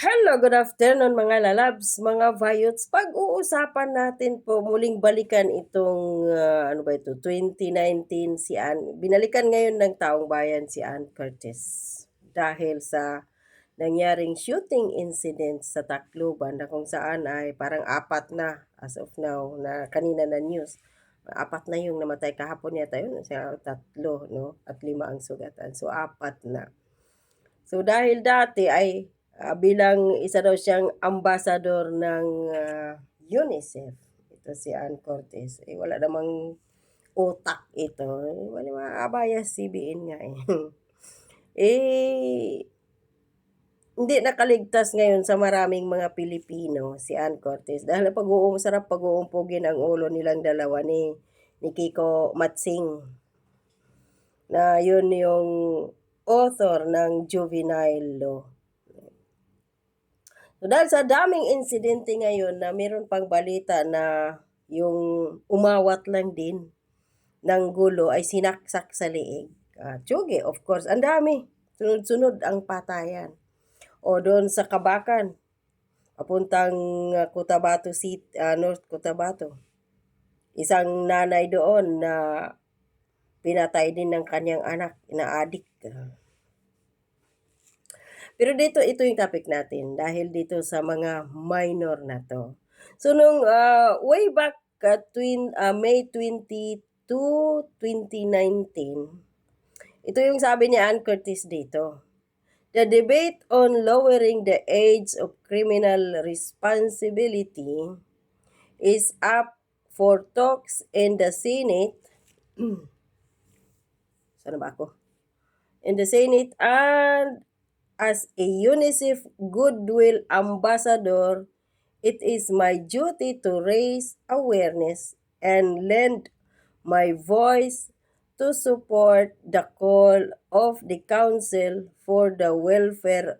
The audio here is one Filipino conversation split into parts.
Hello, good afternoon mga lalabs, mga vayots. Pag-uusapan natin po, muling balikan itong, ano ba ito, 2019 si binalikan ngayon ng taong bayan si Ann Curtis. Dahil sa nangyaring shooting incident sa Tacloban na kung saan ay parang apat na as of now na kanina na news. Apat na yung namatay kahapon yata yun, tatlo, no? At 5 ang sugatan. So, apat na. So dahil dati ay bilang isa daw siyang ambassador ng UNICEF, ito si Ann Cortez, eh, wala namang utak ito. Eh, wala maabaya CBN nga eh. eh, hindi nakaligtas ngayon sa maraming mga Pilipino si Ann Cortez dahil sarap pag-uumpugin ang ulo nilang dalawa ni Kiko Matsing na yun yung author ng juvenile law. So dahil sa daming insidente ngayon na meron pang balita na yung umawat lang din ng gulo ay sinaksak sa liig. Tsugi, of course, ang dami. Sunod-sunod ang patayan. O doon sa Kabakan, papuntang Cotabato City, North Cotabato. Isang nanay doon na pinatay din ng kanyang anak na adik. Pero dito, ito yung topic natin dahil dito sa mga minor na to. So, nung way back May 22, 2019, ito yung sabi ni Ann Curtis dito. The debate on lowering the age of criminal responsibility is up for talks in the Senate. Saan ba ako? In the Senate, and as a UNICEF Goodwill Ambassador, it is my duty to raise awareness and lend my voice to support the call of the Council for the Welfare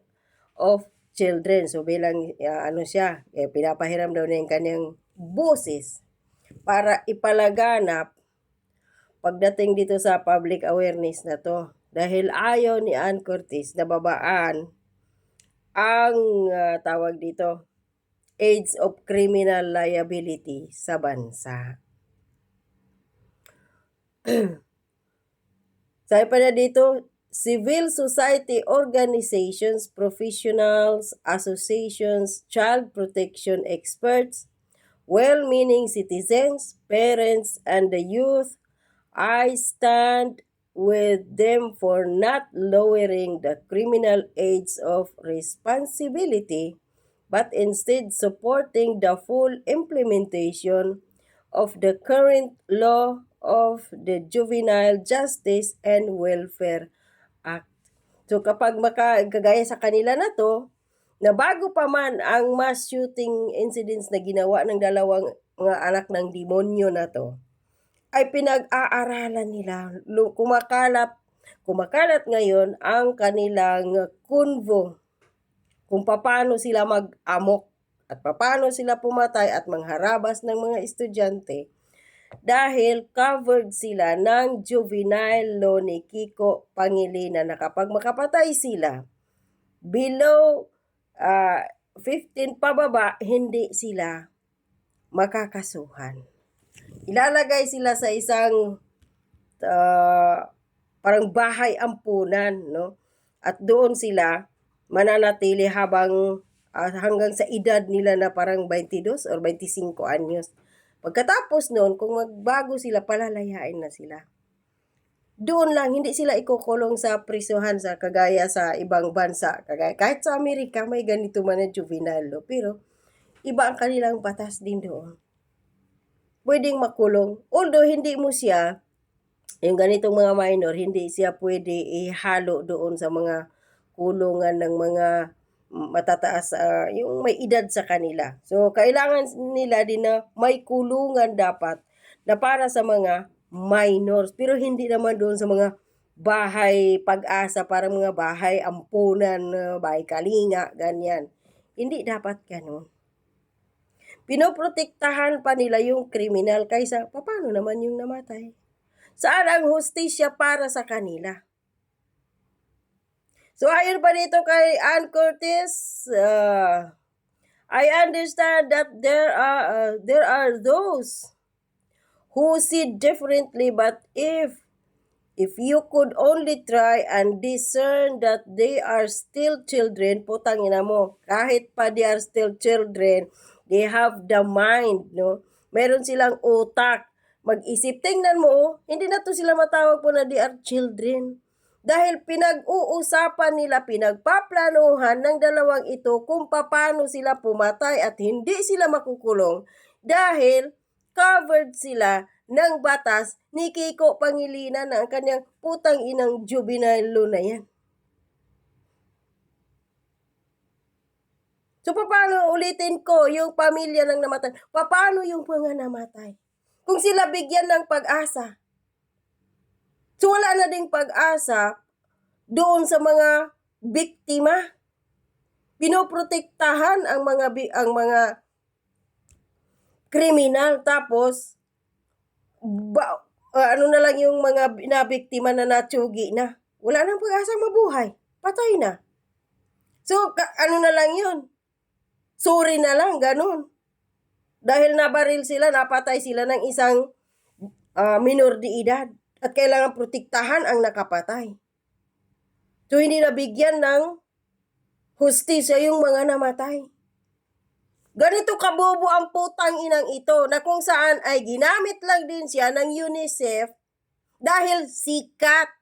of Children. So bilang pinapahiram daw niya yung kanyang boses para ipalaganap pagdating dito sa public awareness na to. Dahil ayaw ni Ann Curtis na babaan ang tawag dito, age of criminal liability sa bansa. Sabi pa na dito, civil society organizations, professionals, associations, child protection experts, well-meaning citizens, parents, and the youth, I stand with them for not lowering the criminal age of responsibility, but instead supporting the full implementation of the current law of the Juvenile Justice and Welfare Act. So kapag kagaya sa kanila na to, na bago pa man ang mass shooting incidents na ginawa ng dalawang mga anak ng demonyo na to, ay pinag-aaralan nila. Kumakalat ngayon ang kanilang kunvo kung paano sila mag-amok at paano sila pumatay at mangharabas ng mga estudyante dahil covered sila ng juvenile law ni Kiko Pangilinan na kapag makapatay sila below 15 pababa, hindi sila makakasuhan. Ilalagay sila sa isang parang bahay ampunan, no? At doon sila mananatili habang hanggang sa edad nila na parang 22 or 25 anyos. Pagkatapos noon, kung magbago sila, palalayain na sila. Doon lang, hindi sila ikukulong sa prisuhan sa kagaya sa ibang bansa. Kahit sa Amerika, may ganito man na juvenile law. Pero iba ang kanilang batas din doon. Pwedeng makulong. Although hindi mo siya, yung ganitong mga minor, hindi siya pwede ihalo doon sa mga kulungan ng mga matataas, yung may edad sa kanila. So, kailangan nila din na may kulungan dapat na para sa mga minors. Pero hindi naman doon sa mga bahay pag-asa, parang mga bahay ampunan, bahay kalinga, ganyan. Hindi dapat ganun. Pinoprotektahan pa nila yung kriminal kaysa paano naman yung namatay. Saan ang hustisya para sa kanila? So, ayon pa dito kay Ann Curtis, I understand that there are those who see differently, but if you could only try and discern that they are still children, putang ina mo, kahit pa they are still children, they have the mind, no? Meron silang utak, mag-isip. Tingnan mo, hindi na to sila matawag po na they are children. Dahil pinag-uusapan nila, pinagpaplanuhan ng dalawang ito kung paano sila pumatay at hindi sila makukulong dahil covered sila ng batas ni Kiko Pangilinan na ang kanyang putang inang juvenile law na yan. So, paano ulitin ko yung pamilya ng namatay? Paano yung mga namatay? Kung sila bigyan ng pag-asa. So, wala na ding pag-asa doon sa mga biktima. Pinoprotektahan ang mga kriminal, tapos ano na lang yung mga nabiktima na natsugi na. Wala nang pag-asang mabuhay. Patay na. So, ano na lang yun? Sorry na lang, ganun. Dahil nabaril sila, napatay sila ng isang minor de edad. At kailangan protektahan ang nakapatay. So, hindi nabigyan ng hustisya yung mga namatay. Ganito kabobo ang putang inang ito na kung saan ay ginamit lang din siya ng UNICEF dahil sikat.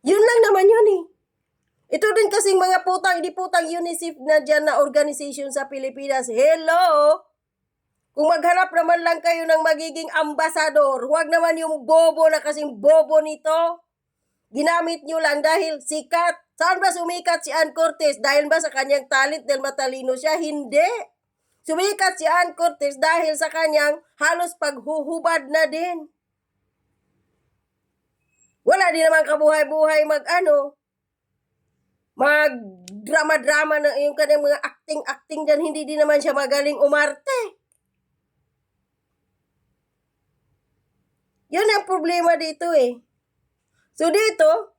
Yun lang naman yun eh. Ito din kasing mga di putang UNICEF na dyan na organization sa Pilipinas. Hello! Kung maghanap naman lang kayo ng magiging ambasador, huwag naman yung bobo na kasing bobo nito. Ginamit nyo lang dahil sikat. Saan ba sumikat si Ann Curtis? Dahil ba sa kanyang talent dahil matalino siya? Hindi. Sumikat si Ann Curtis dahil sa kanyang halos paghuhubad na din. Wala din naman kabuhay-buhay mag-drama-drama na yung kanyang mga acting-acting dyan. Hindi din naman siya magaling umarte. Yun ang problema dito eh. So dito,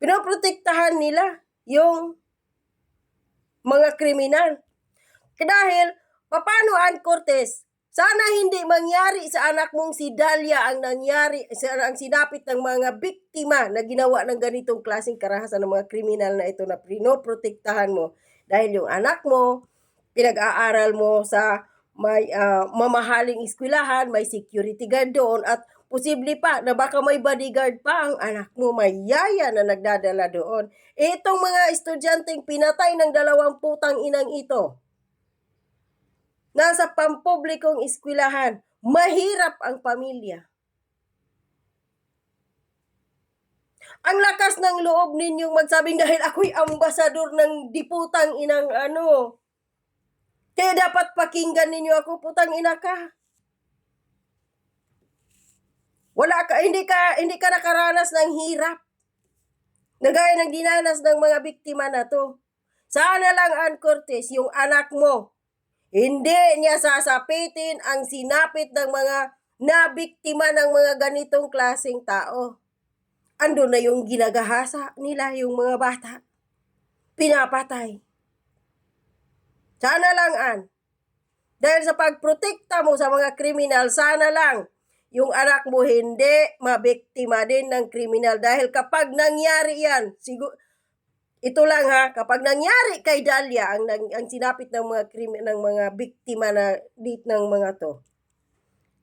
pinoprotektahan nila yung mga kriminal. Dahil, paano Ann Curtis? Sana hindi mangyari sa anak mong si Dalia ang nangyari, ang sinapit ng mga biktima na ginawa ng ganitong klaseng karahasan ng mga kriminal na ito na pinoprotektahan mo. Dahil yung anak mo, pinag-aaral mo sa may mamahaling eskwelahan, may security guard doon, at posible pa na baka may bodyguard pa ang anak mo, may yaya na nagdadala doon. Itong mga estudyanteng pinatay ng 2 putang inang ito, nasa pampublikong eskwelahan, mahirap ang pamilya. Ang lakas ng loob ninyong magsabing dahil ako'y ambasador ng diputang inang kaya dapat pakinggan ninyo ako, putang ina ka. Hindi ka nakaranas ng hirap. Nagaya ng dinanas ng mga biktima na to. Sana lang, Ann Curtis, yung anak mo, hindi niya sasapitin ang sinapit ng mga nabiktima ng mga ganitong klaseng tao. Ando na yung ginagahasa nila, yung mga bata. Pinapatay. Sana lang, Ann. Dahil sa pagprotekta mo sa mga kriminal, sana lang yung anak mo hindi mabiktima din ng kriminal. Dahil kapag nangyari yan, ito lang ha, kapag nangyari kay Dalia ang sinapit ng mga biktima na ng mga to,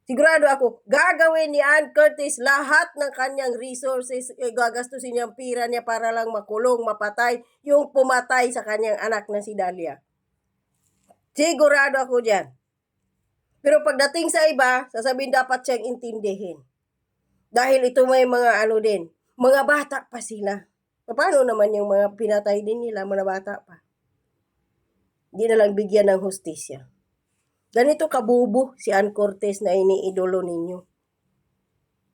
sigurado ako, gagawin ni Ann Curtis lahat ng kanyang resources, gagastusin niyang pira niya para lang makulong, mapatay yung pumatay sa kanyang anak na si Dalia. Sigurado ako dyan. Pero pagdating sa iba, sasabihin dapat siyang intindihin. Dahil ito may mga mga bata pa sila. Paano naman yung mga pinatay din nila, mga bata pa? Hindi na lang bigyan ng hustisya. Ganito kabubo si Ann Curtis na iniidolo ninyo.